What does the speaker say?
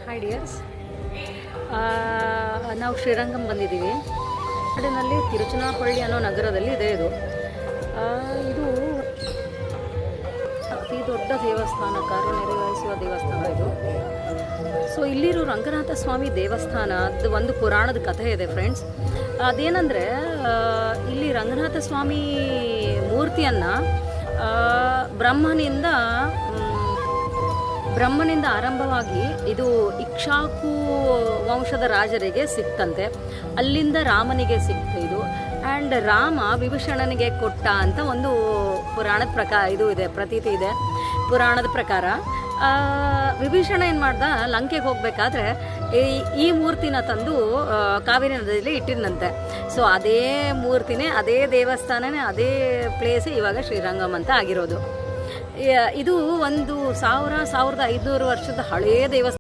Hi dears, ನಾವು ಶ್ರೀರಂಗಂ ಬಂದಿದ್ದೀವಿ. ನಾಡಿನಲ್ಲಿ ತಿರುಚನಾಪಳ್ಳಿ ಅನ್ನೋ ನಗರದಲ್ಲಿ ಇದೆ ಇದು. ಇದು ಅತಿ ದೊಡ್ಡ ದೇವಸ್ಥಾನ, ಕಾರ್ಯನಿರ್ವಹಿಸುವ ದೇವಸ್ಥಾನ ಇದು. ಸೊ ಇಲ್ಲಿರೋ ರಂಗನಾಥ ಸ್ವಾಮಿ ದೇವಸ್ಥಾನ, ಅದು ಒಂದು ಪುರಾಣದ ಕಥೆ ಇದೆ ಫ್ರೆಂಡ್ಸ್. ಅದೇನೆಂದರೆ, ಇಲ್ಲಿ ರಂಗನಾಥ ಸ್ವಾಮಿ ಮೂರ್ತಿಯನ್ನು ಬ್ರಹ್ಮನಿಂದ ಆರಂಭವಾಗಿ ಇದು ಇಕ್ಷಾಕು ವಂಶದ ರಾಜರಿಗೆ ಸಿಕ್ತಂತೆ. ಅಲ್ಲಿಂದ ರಾಮನಿಗೆ ಸಿಕ್ತು ಇದು. ಆ್ಯಂಡ್ ರಾಮ ವಿಭೀಷಣನಿಗೆ ಕೊಟ್ಟ ಅಂತ ಒಂದು ಪುರಾಣದ ಇದು ಇದೆ, ಪ್ರತೀತಿ ಇದೆ. ಪುರಾಣದ ಪ್ರಕಾರ ವಿಭೀಷಣ ಏನು ಮಾಡ್ದ, ಲಂಕೆಗೆ ಹೋಗಬೇಕಾದ್ರೆ ಈ ಮೂರ್ತಿನ ತಂದು ಕಾವೇರಿ ನದಿಯಲ್ಲಿ ಇಟ್ಟಿದ್ದಂತೆ. ಸೊ ಅದೇ ಮೂರ್ತಿನೇ, ಅದೇ ದೇವಸ್ಥಾನನೇ, ಅದೇ ಪ್ಲೇಸೇ ಇವಾಗ ಶ್ರೀರಂಗಂ ಅಂತ ಆಗಿರೋದು. ಇದು ಒಂದು 1500 ವರ್ಷದ ಹಳೆಯ ದೇವಸ್ಥಾನ.